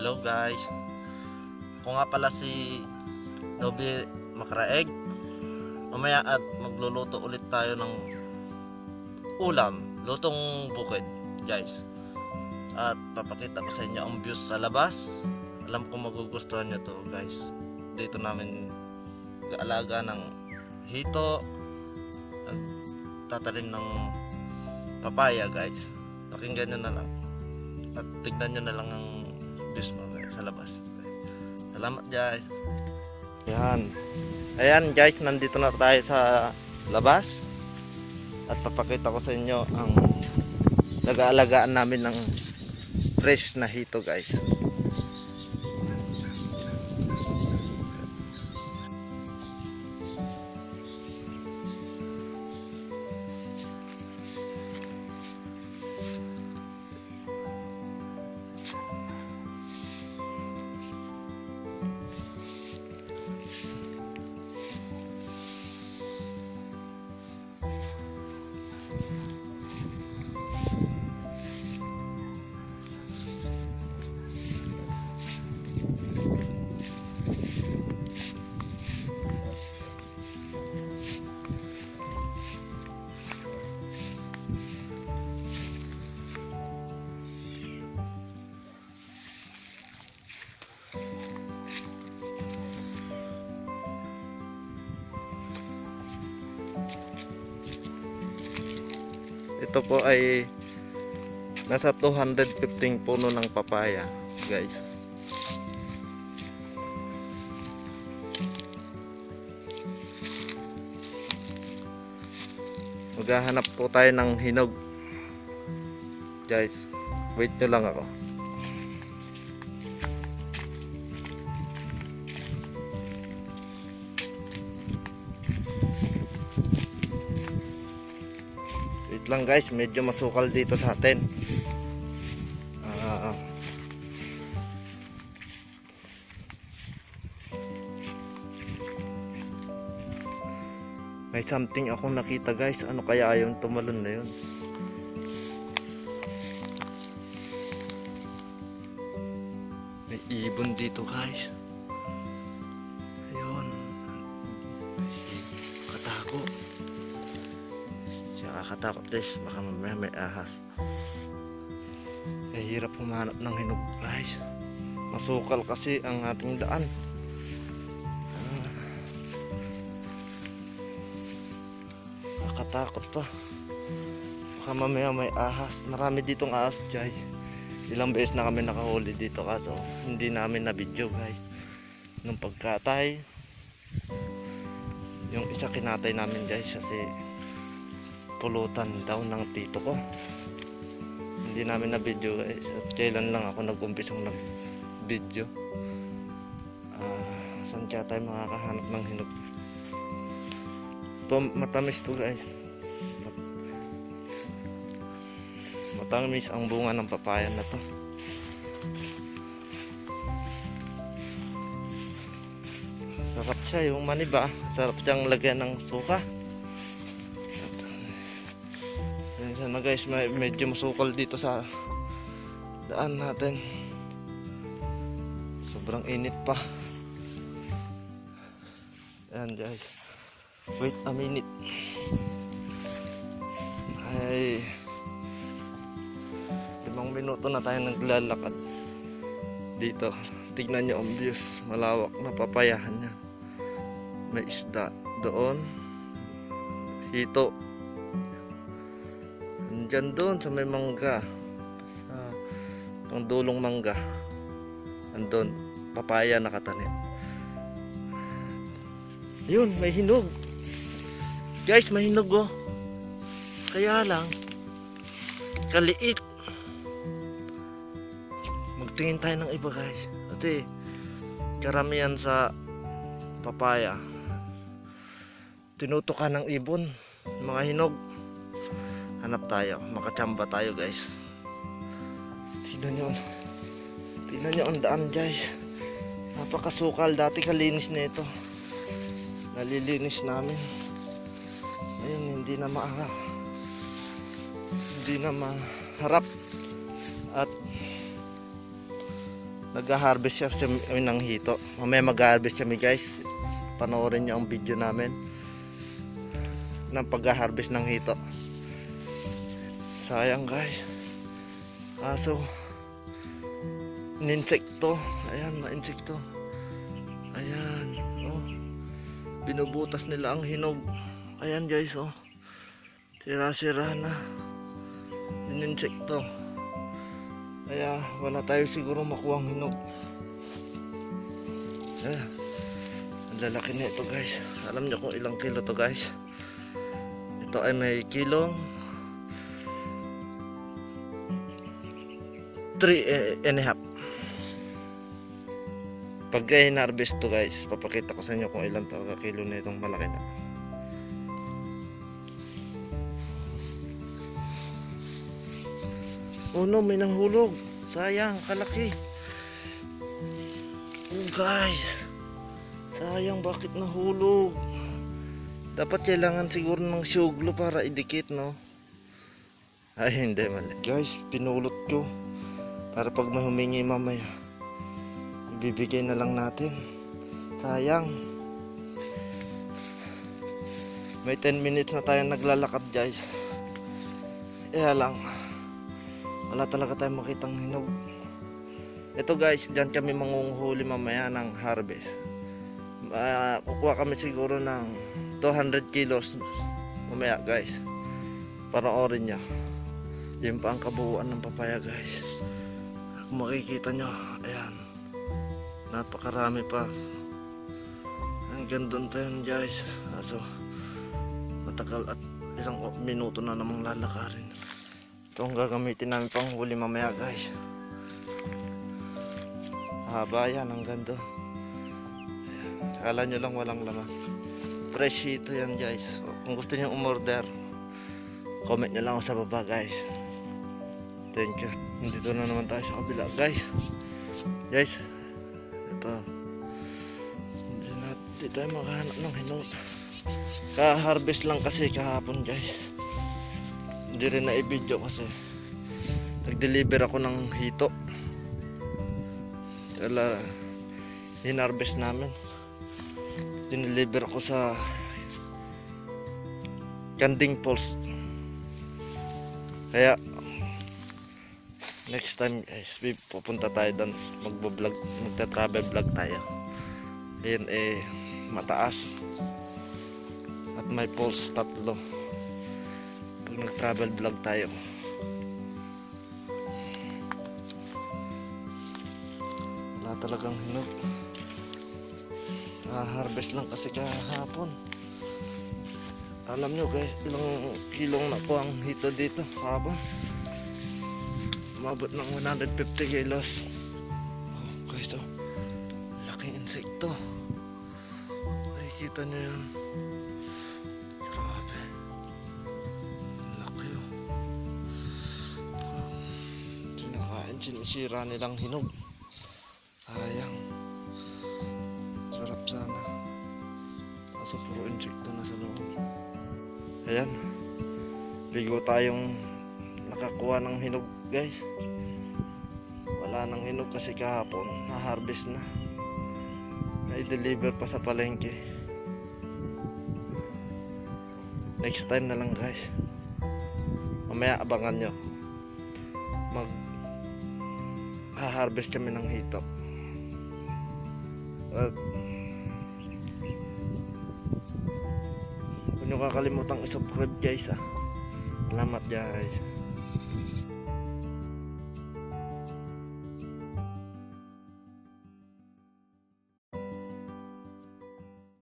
Hello guys, ako nga pala si Nobby Macraeg. Mamaya at magluluto ulit tayo ng ulam, lutong bukid guys. At papakita ko sa inyo ang views sa labas. Alam ko magugustuhan nyo to guys. Dito namin gaalaga ng hito, tatanim ng papaya guys. Pakinggan nyo na lang at tignan nyo na lang ang views mo sa labas. Salamat guys. Ayan guys, nandito na tayo sa labas at papakita ko sa inyo ang nag-aalagaan namin ng fresh na hito guys. Ito po ay nasa 215 puno ng papaya guys. Maghahanap po tayo ng hinog guys. Wait nyo lang ako. Lang guys, medyo masukal dito sa atin. May something akong nakita guys. Ano kaya yung tumalon na yun? May ibon dito guys. Ayun, katago. Kakatakot guys, baka mamaya may ahas. Hirap humanap ng hinog guys. Masukal kasi ang ating daan. Kakatakot to. Baka mamaya may ahas. Marami ditong ahas guys. Ilang beses na kami nakahuli dito kaso hindi namin na video guys. Nung pagkatay, yung isa kinatay namin guys kasi pulutan daw ng tito ko. Hindi namin na video guys at kailan lang ako nag-umpisang nag video. Saan kaya tayo makakahanap ng hinog? Ito matamis to guys. Matamis ang bunga ng papaya na to. Sarap siya yung maniba. Sarap siyang lagyan ng suka. Sana guys, medyo masukal dito sa daan natin. Sobrang init pa. Ayan guys, wait a minute. Ay 5 minuto na tayo naglalakad dito. Tignan nyo ang views, malawak na papayahan niya. May isda doon, hito dyan doon sa may mangga, sa pang dulong mangga andun papaya nakatanim. Yun, may hinog guys, may hinog oh. Kaya lang kaliit. Magtingin tayo ng iba guys kasi karamihan sa papaya tinutukan ng ibon, mga hinog. Hanap tayo, makachamba tayo guys. Tignan nyo ang daan guys. Napakasukal, dati kalinis na ito. Nalilinis namin. Ayun, hindi na maharap at Nag-harvest siya ng hito. Mamaya mag-harvest kami guys. Panoorin niyo ang video namin ng pag-harvest ng hito. Sayang guys. Kaso insekto. Ayan, na-insekto. Ayan, oh. Binubutas nila ang hinog. Ayan guys, oh. Sira-sira na. Insekto. Kaya wala tayo siguro makuhang hinog. Ayan. Ang lalaki na ito guys. Alam niyo kung ilang kilo to guys. Ito ay may kilong 3.5. Pag in-harvest to guys, papakita ko sa inyo kung ilang kilo na itong malaki na. Oh no, may nahulog. Sayang, kalaki. Oh guys, sayang, bakit nahulog? Dapat kailangan siguro ng syuglo para idikit, no? Ay, hindi, mali. Guys, pinulot ko para pag may humingi mamaya, ibibigay na lang natin. Sayang. May 10 minutes na tayo naglalakad guys. Kaya lang, wala talaga tayong makitang hinog. Ito guys, dyan kami mangunghuli mamaya ng harvest. Kukuha kami siguro ng 200 kilos mamaya guys. Panoorin nyo. Yan pa ang kabuuan ng papaya guys. Kung makikita nyo, ayan, napakarami pa. Hanggang doon pa yan guys. So matagal at ilang minuto na namang lalakarin. Ito ang gagamitin namin pang huli mamaya guys. Haba yan hanggang doon. Kala nyo lang walang laman. Fresh ito yan guys. Kung gusto nyo umorder, comment nyo lang ako sa baba guys. Thank you. Nandito na naman tayo sa kabila guys. Guys, ito, hindi tayo makahanap ng hinog. Ka-harvest lang kasi kahapon guys. Hindi rin na i-video kasi nag-deliver ako ng hito. Kala in-harvest namin. Dineliver ako sa Kanding Falls. Kaya next time guys, pupunta tayo doon, magbo-vlog, magta-travel vlog tayo. Ayun mataas at may falls tatlo. Pag nag-travel vlog tayo. Wala talagang hinog. Harvest lang kasi kahapon. Alam nyo guys, ilang kilong na po ang hito dito kahapon. Umabot ng 150 kilos. Oh guys, oh, laking insekto. Nakikita nyo yan. Grabe, laki oh. Sinakain, sinisira nilang hinog. Sayang. Sarap sana. Kaso puro insekto na sa loob. Ayan, bigo tayong nakakuha ng hinog guys. Wala nang hinog kasi kahapon na-harvest na. Na-deliver pa sa palengke. Next time na lang guys. Mamaya abangan nyo. Mag-harvest kami ng hito. At huwag nyo kakalimutan i-subscribe guys. Salamat guys.